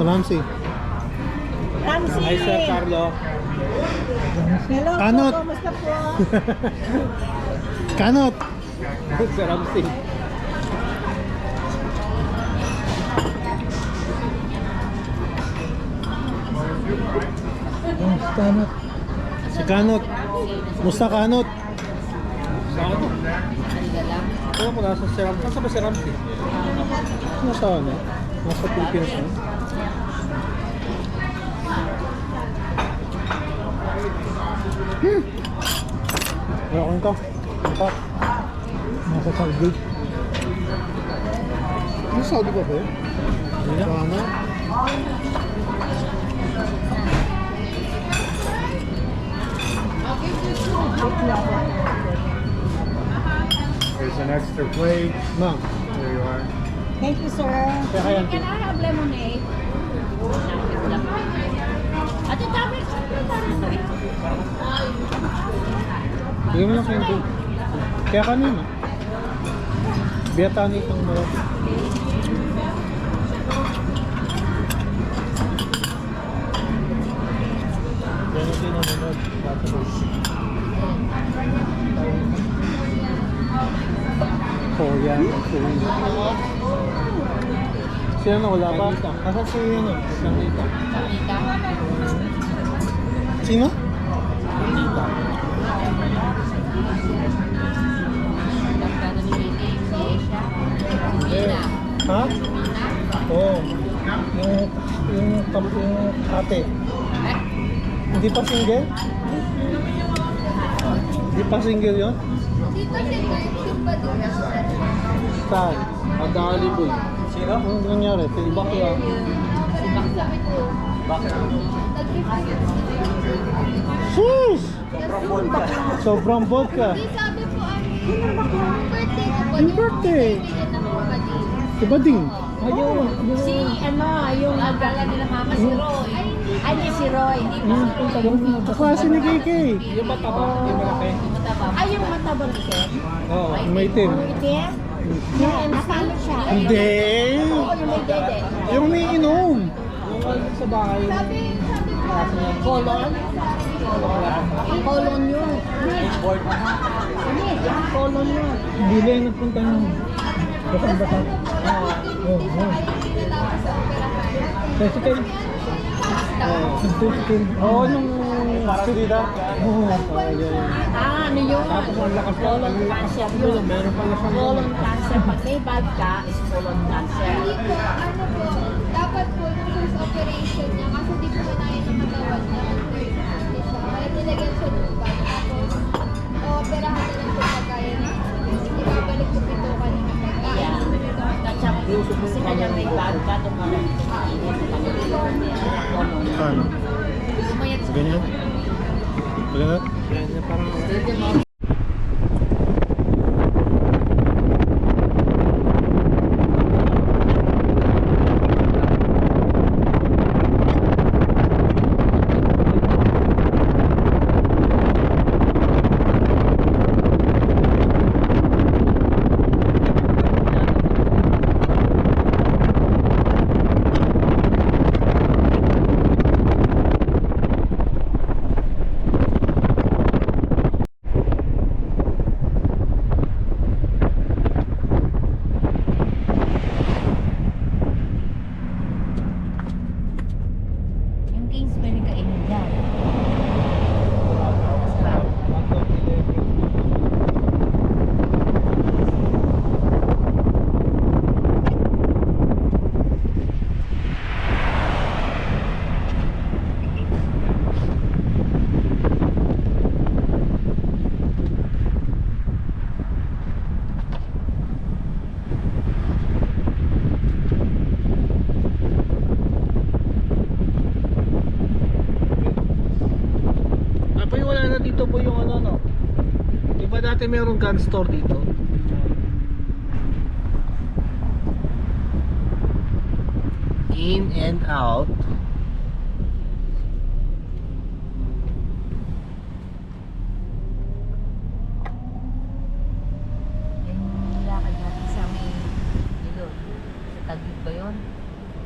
Sa Ramsey. Ramsey! Hi, Sir Carlo. Hello Kanot. po, kumusta po? Kanot. Sir Ramsey. Kanot. Si Kanot. Musta Kanot? Saan? Ano ko nasa Sir Ramsey? Nasa ba Sir Ramsey? Nasa ano? Nasa Pilipinas na? Meron ka? Empat. Nasa Saudi. Nasa Saudi ba ba yun? Hindi na. Tama. There's an extra plate. Ma'am. There you are. Thank you, sir. Kaya kaya. Can I have lemonade? Ate, dami. Bigyan mo lang kayo doon. Kaya kanina. Biyatani kang mga. Yan ang tinanunod. Koya. Sino na wala pa? Asan si ano? Sanita. Sino? Sanita. Ha? Oo. Yung ate. Hindi pa single? Hindi pa single yun? Saan? Adali boy. Sino? Anong nangyari? Tilbak lang. Bakit? Sus! Sobrang bold ka. Sobrang bold ka. Sabi po, birthday ko po. Yung birthday. Bigyan ng kapatid. Diba ding? Ayun. Si, ano, yung agala nila mama, si Roy. Ay, hindi si Roy. Hindi po si Roy. Yung kaklase ni KK. Yung mataba, yung malaki. Ay, yung mataba rin siya. Oo. Yung may itim. Yung itim? Yan, nasali siya. Hindi. Oo, yung may dede. Yung may inom. Yung sa bahay. Sabi po, Colon? Colon yun. Board. Ano yung colon yun? Bili ang nagpunta ng basang-basang. Oo. Tricycle. Tricycle. Oo, yung salida. Oo. Ah, ano yun? Tapos ang lakas na. Colon cancer yun. Meron pala siyang Colon cancer. Pag may bad ka, is colon cancer. hindi po, ano po, dapat po, first operation niya, kasi di po kaya ng katawan niya. Hindi siya. Kaya nilagyan siya lupa. Tapos, operahan na lang po pagkaya niya. Ibabalik po ito kanina pagkain. Yeah. Kachap, kasi kanya may bad ka, tumalang init sa colon. Paano? Lumayat sa Ganyan? Ganyan? Yan, yung parang... yung Kings pwede kainin dyan. Wala na dito po yung ano, no? Diba dati mayroong gun store dito? In and out. Yung lakad natin sa may ilog. Sa Taguig ba yun?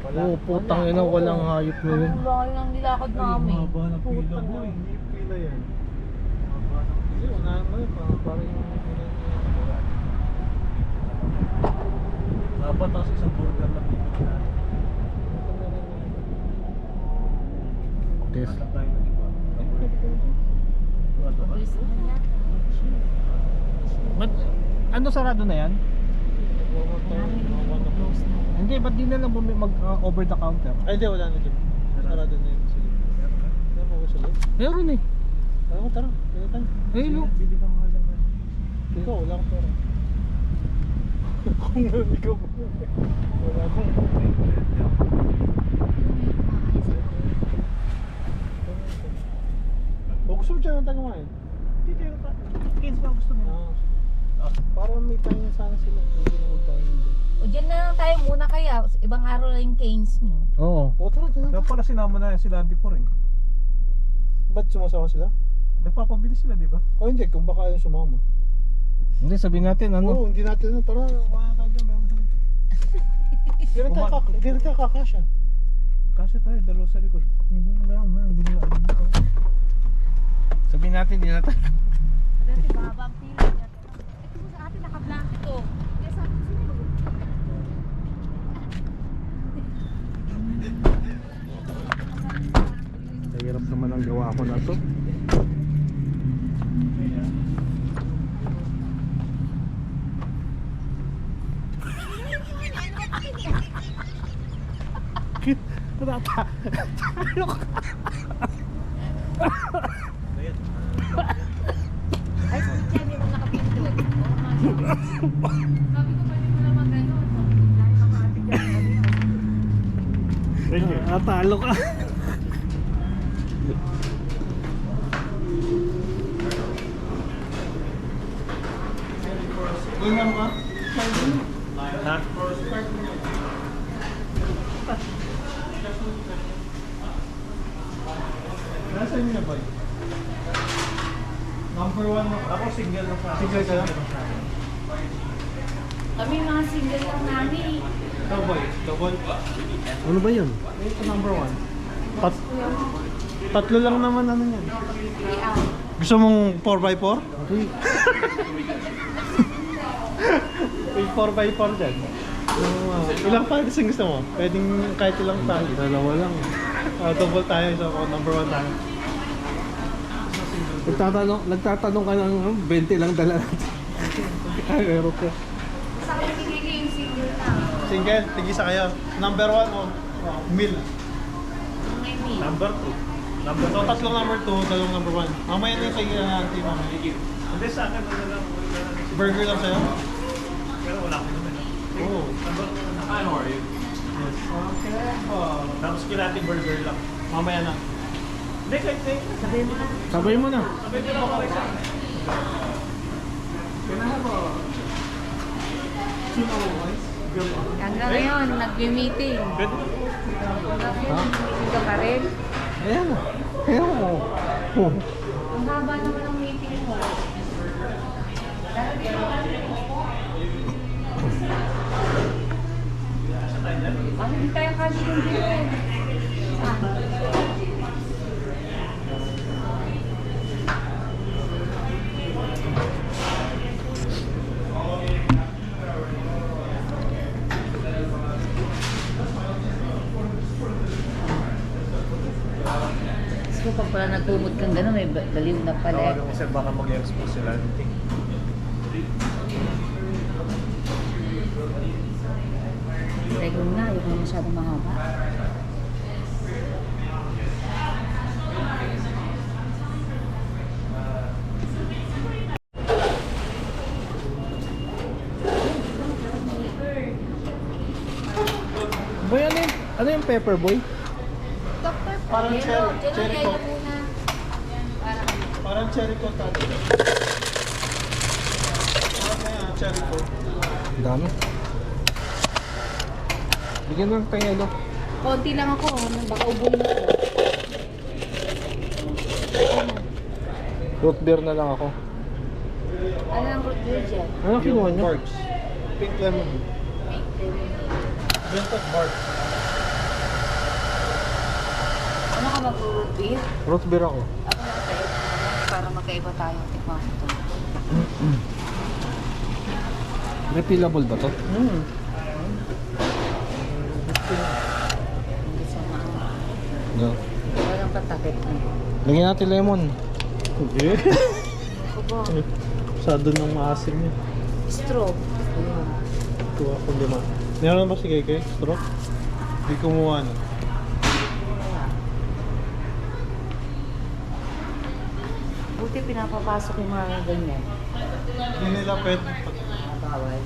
Wala Oo, putang ina, walang hayop na yun. Ang laki ng nilakad namin. Haba ng pila mo. Hindi pila yan. Hindi, unahan mo yun. Parang yung... Dapat kasi isang burger na pila. Test. Wala tayo na iba. Mabilis na yan. Ba't, ano sarado na yan? Close na. Hindi, ba't di na lang mag-over the counter? Ay, hindi, wala na dyan. Sarado na yun. Sige. Meron ba sila? Meron eh. Tara ko, tara. Pwede tayo. Ayun no. Bili ka nga lang. Ikaw, wala akong pera. Kung meron ikaw. Wala akong O gusto mo dyan ang tayo kumain? Hindi tayo pa. Kids ba gusto mo? Para may time sana sila. Hindi na magtayo dyan. O dyan na lang tayo muna kaya. Ibang araw lang yung canes nyo. Oo. O tara, dyan na. Dapat pala sinama na yan sila Andy po rin. Ba't sumasama sila? Nagpapabili sila, di ba? O hindi, kung baka yung sumama. Hindi, sabihin natin ano. Oo, hindi natin na. Tara, kumain tayo dyan. Meron sila. Hindi na tayo kakasya. Kasi tayo, dalawa sa likod. Hindi nila alam ito. Sabihin natin, hindi na tayo. Dati baba ang pila niya. Ito mo sa atin naka-blanket oh. Kaya sa atin sila. Hirap naman ang gawa ko na to. Ay, si Jenny mo nakapindot. Sabi ko pwede mo naman gano'n. Dahil makaati dyan kami. Natalo ka. Ganyan ka? Ha? Nasaan niya ba? Number 1 na. Ako single na sa. Single ka lang? Kami mga single lang namin. Double. Double. Ano ba yun? Ito number 1. Tatlo lang naman ano yan. Gusto mong 4x4? Okay. May 4x4 dyan. Ilang pares ang gusto mo? Pwedeng kahit ilang tayo. Dalawa lang. Double tayo. So, number 1 tayo. Nagtatanong ka ng 20 lang dala natin. Ay, meron ka. Sa akin pinili yung single na. Single, tigisa kayo. Number 1 o meal. May meal. Number 2. Number So, tatlong number 2, dalawang number 1. Mamaya na yung kay auntie mamaya. Hindi sa akin, wala lang. Burger lang sa'yo? Pero wala ko naman. Oo. Number 2. How are you? Yes. Okay. Oh. Tapos kinati burger lang. Mamaya na. Hindi, kahit take. Sabihin mo na. Sabay mo na. Sabay ko lang ako isa. Hanggang ngayon, nag-meeting. Pwede. Meeting ka pa rin. Ayan. Ayan mo. Oh. Ang haba naman ang meeting mo. Ano hindi tayo kasi yung dito? Gusto ko pag pala nagpumot kang gano'n, may baliw na pala. Tawagan ko kasi baka mag-expose sila. Regular na, yung masyadong mahaba. Boy, ano yung pepper boy? Doctor, Parang Yellow, cherry yellow coke. muna. Parang cherry coke tayo. Parang cherry coke. Ang dami. Bigyan lang tayo ano. Konti lang ako, baka ubuin ako. Root beer na lang ako. Ano ang root beer dyan? Ano kinuha niyo? Barks. Pink lemon. Bento Barks. beer. Root beer ako. Ako na tayo. Para magkaiba tayo. Tikman ko ito. Refillable ba to? Hmm. Hindi sa mga. No. Walang patakit na. Lagyan natin lemon. Hindi. Ako ba? Masyado nang maasim yun. Straw. Ayun. Kuha ko 5. Meron ba si Keke? Straw? Hindi kumuha na. Buti pinapapasok yung mga ganyan. Hindi nila pwede. Bawal.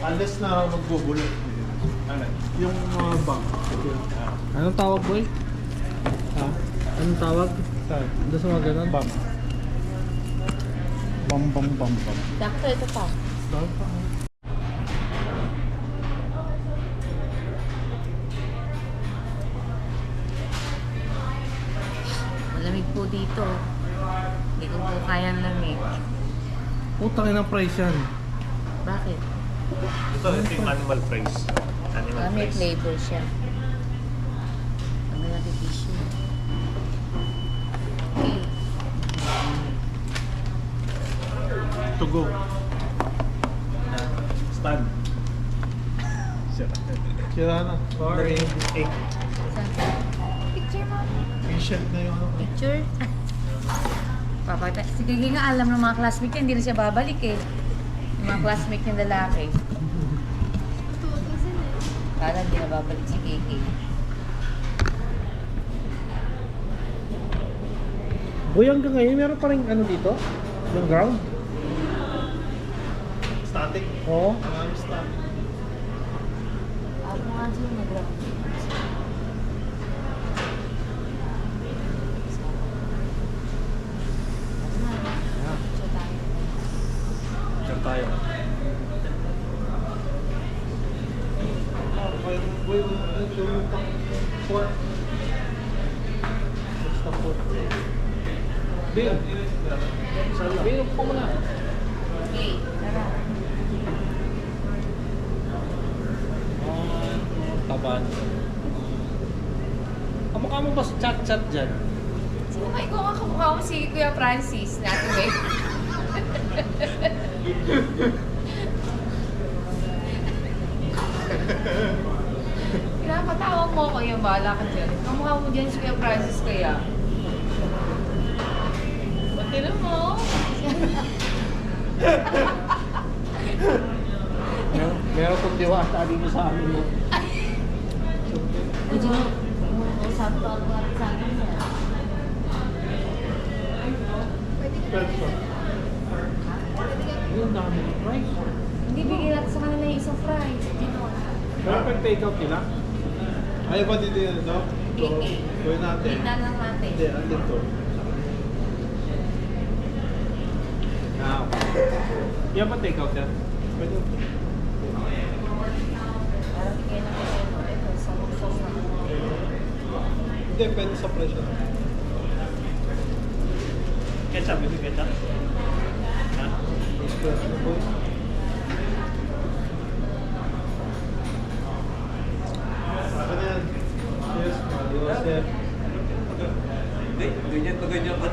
Unless na magbubulot. Yung mga bank. Anong tawag, boy? Ha? Anong tawag? Saan? Doon sa mga ganun? Bam. Bam bam bam bam. Sakto, ito pa. Bam bam. Malamig po dito. Hindi ko po kayang lamig. Putang ina price yan. Bakit? Ito yung animal praise. Animal May praise. flavor siya. Ang natin tissue. Okay. To go. Stand. Sira na. Sorry. Saan? Picture mo. Patient na yung ano. Picture? Papakita. Si Gigi nga alam ng mga classmate niya, hindi na siya babalik eh. Yung mga classmate niyang lalaki. Kala hindi na babalik si Gigi. Boy, hanggang ngayon meron pa rin ano dito? Yung ground? Static. Oo. Static. Ako nga dyan nag-round. Diyan tayo. Bill. Bill, upo mo na. Okay, tara. Taban. Kamukha mo ba si Chat-Chat dyan? Sino ba ikaw ang kamukha mo si Kuya Francis natin ba? Pinapatawag mo ako yung bahala ka dyan. Kamukha mo dyan si Kuya Francis kaya. Pati mo. Meron kong diwata dito sa amin mo. Hindi mo. Sabi ko ako sa akin niya. Yung dami. Right? Hindi bigyan natin sa kanila yung isang fries. Dito. Pero pag take out nila? Ayaw ba dito yun, no? Kiki. Gawin natin. Tignan lang natin. Hindi, andun to. Ah, yan ba take out yan? Pwede. Parang bigyan natin ito. Ito, sa sauce na. Hindi, pwede sa presyo. Ketchup, ito ketchup. Ha? Espresso na po. Sabi na yan. Cheers, Mario Joseph. Hindi, ganyan pa ganyan pa.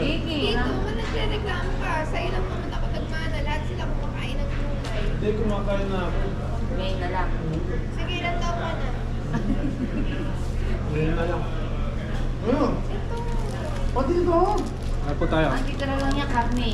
Kiki. Dito man nagre-reklamo ka. Sa'yo lang naman ako nagmana. Lahat sila kumakain ng gulay. Hindi, kumakain na ako. Ngayon na lang. Sige, ilan taon ka na? Ngayon na lang. Ayun. Ito. Pati ito. Ano po tayo? Andito na lang niya, karne.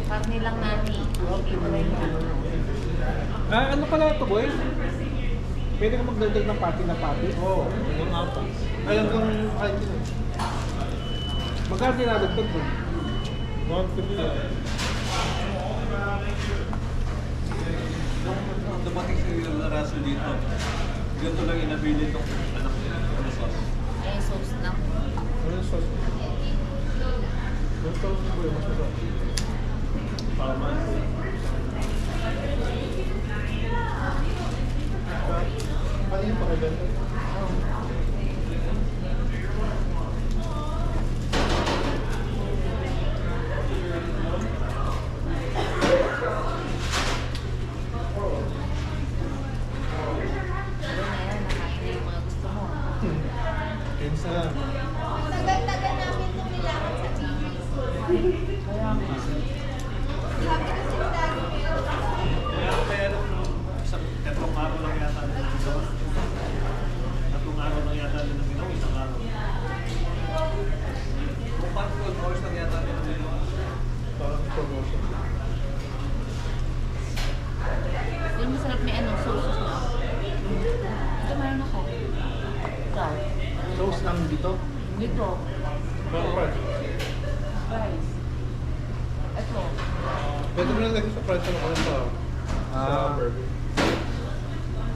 Karne lang nani. Hindi mo lang yan. Ah, ano pala ito, boy? Pwede ka magdagdag ng pati na pati? Oo, yung apas. Ay, hanggang kahit yun. Magkano dinadagdag mo? 150 lang. Nung dumating si Russell dito, ganito lang inabili itong anak niya. Ano sauce? Ay, sauce lang. Ano yung sauce? Yung sauce ko yung masarap. Parma. Ano yung pakibenta? Kaya nga. Sabi kasi ni Daddy, Kaya nung isang tatlong araw lang yata nila ginawa. Tatlong araw lang yata nila ginawa, isang araw. Kung parang 12 hours lang yata nila ginawa. Parang promotion. Yung masarap may ano, sauce na. Ito meron ako. Ikaw. Sauce lang dito. Dito. Parang price. Rice. Ito. Pwede mo lang lagay sa price ng ano pa. Sa burger.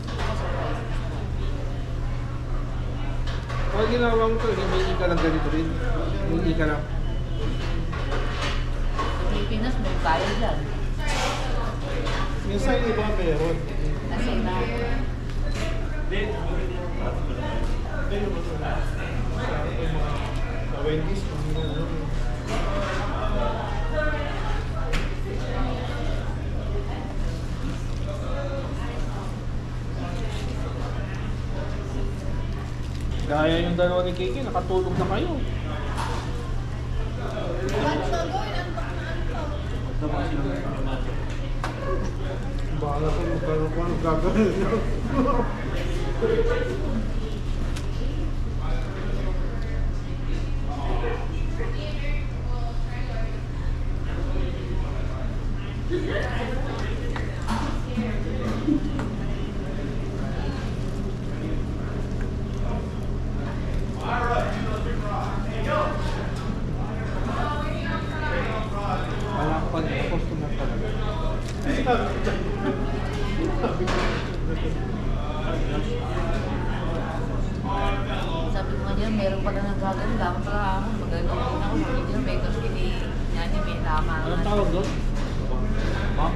Ako sa rice. Pag ginawa mo ito, hindi ka lang ganito rin. Hindi ka lang. Sa Pilipinas, may tayo dyan. Minsan yung iba meron. Kasi na. Hindi, Hindi yung mga sa Wendy's, kung ano. Gaya yung dalawa ni Kiki, nakatulog na kayo. what's so going? Antok na antok. dapat sila mag-imagine. Bahala ko magkaroon ko ano gagawin. Wala ko pa din, customer talaga. Sabi ko nga dyan, meron pala nagagano. Dapat pala ako. Magagano din ako. Hindi na may kasi ni Nani may tama. Anong tawag doon? Ma'am?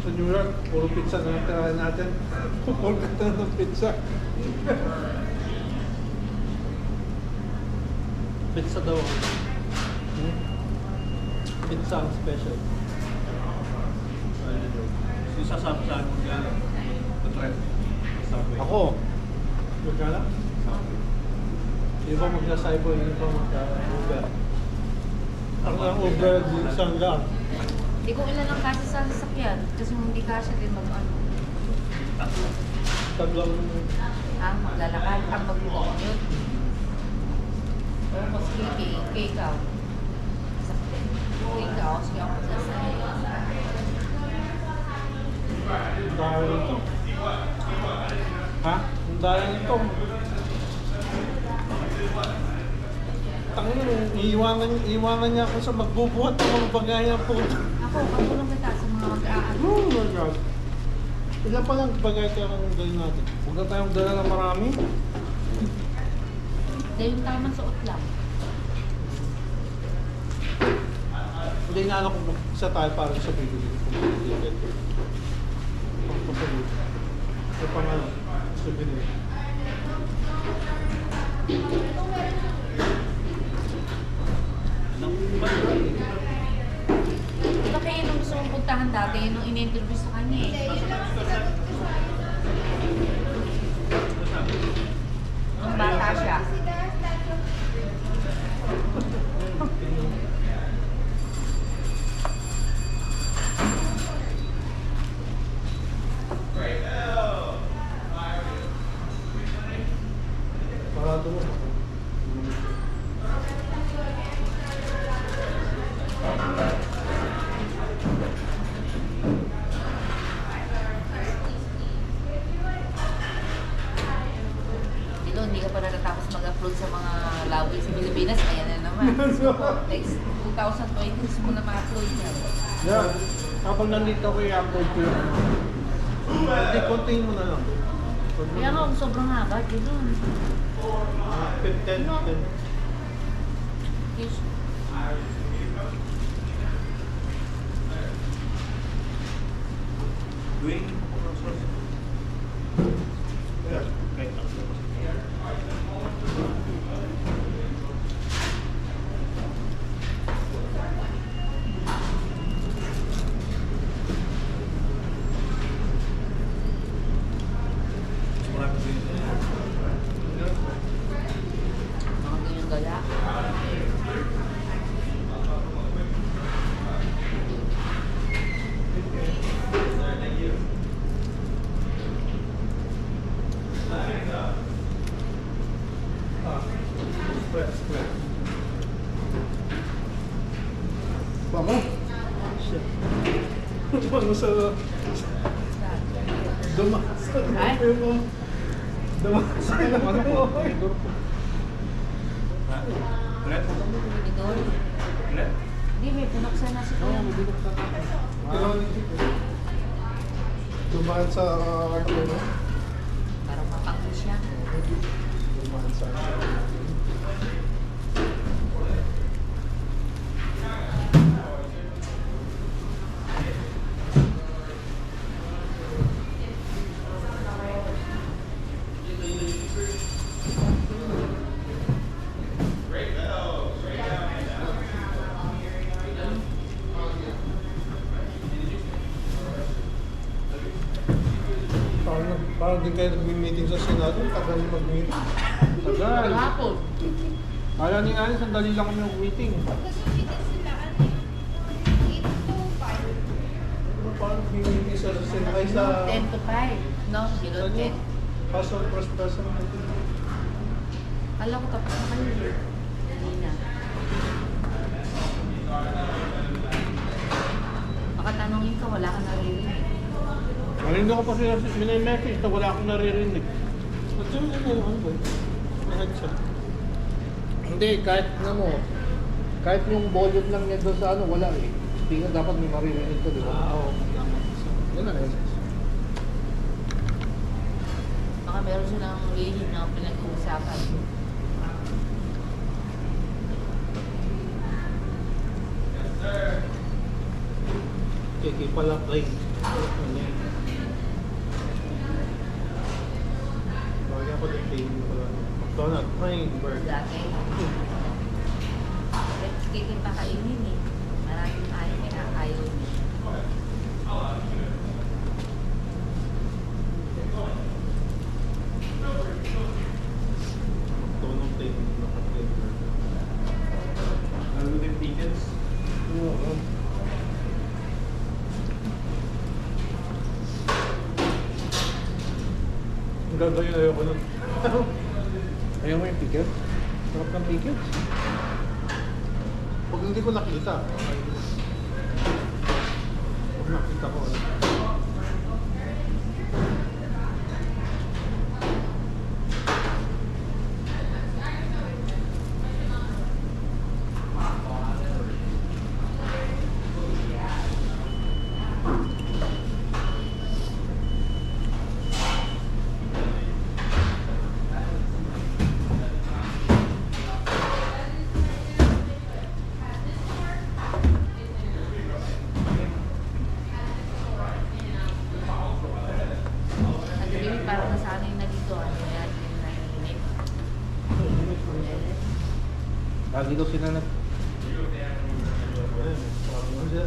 Sa New York, puro pizza na lang tirahan natin. Puro kata ng pizza. Pizza daw. Pizza ang special. Yung sasabi sa akin kung gano'n, na-trend. Sabi. Ako, Magkala? Yung iba magsasaybol, yung iba magka-Uber. Ang Uber, isang lang. Hindi ko ilan ang kasi sa sasakyan. Kasi hindi kasya din mag-ano. Taglong Maglalakad. Ang mag-commute. O mas ikaw. Sakit. Ikaw, sige ako magsasaya. ang dahil ito. ha? Ang dahil ito. Tangin mo, iiwanan niya ako sa magbubuhat ng mga bagayan po. Ako, patulong kita sa mga mag-aano. Oh my God. Ilan pa lang bagay kaya kung gawin natin? Huwag na tayong dala ng marami. Dahil yung tamang suot lang. Hindi na alam kung mag-isa tayo para sa video dito. Pagpasalit. Sa pangalan, sa video. Diba kayo nung gusto mong puntahan dati, nung in-interview sa kanya eh. Hindi, yun lang ang sinagot ko sa Nung bata siya. Si Daz, tatlong Parado mo. Dito, hindi ka pa natatapos mag-upload sa mga laway sa Pilipinas. Ayan na naman. Next 2020, gusto mo na ma-upload. upload niya. Yeah. Habang nandito ko i-upload ko yung ano. Hindi, kontiin mo na lang. Kaya nga, kung sobrang haba, gano'n. 10. Yes. Doing source. Yeah, kahit lang. Marami din. Mga ganyang gala. Baka? Ano sa... Dumasa. Ay? Dumasa. Ano ko? Ha? Ulit? Idol. Ulit? Hindi, may pinuksan na si Kuya. Dumaan sa... Parang mapakli siya. Dumaan sa... Parang din kayo nag-meeting sa Senado, tagal mag-meeting. Tagal. Hapon. Kala ni Alice, sandali lang kami yung meeting. Nag-meeting sila, ano eh, 8 to 5. Parang meeting sa Senado, ay sa... 10 to 5. No, below 10. House of Representatives. Kala ko tapos na kayo. Hindi na. Baka tanongin ka, wala ka naririnig. Narinig ko pa sila minay-message na wala akong naririnig. At yun, ano ba? May headset. Hindi, kahit na mo, kahit yung volume lang niya doon sa ano, wala eh. Speaker dapat may maririnig ko, di ba? Oo. Yan na rin. Baka meron silang lihim na pinag-uusapan. Kiki pala play. Bagay ako din play mo pala. McDonald, train, bird. Dati. Kaya pa kainin eh. Maraming ayaw, may ayaw niya. McDonald, play mo naka-play bird. Lalo din tickets. Oo. Ang ganda yun, ayoko nun. Ayaw mo yung ticket? Sarap ng ticket. Pag hindi ko nakita, okay. Pag nakita ko, Nag-ibig parang nasanay na dito. Ano yan? Yung naiinip. Lagi daw sila nag... ayun, parang ano siya.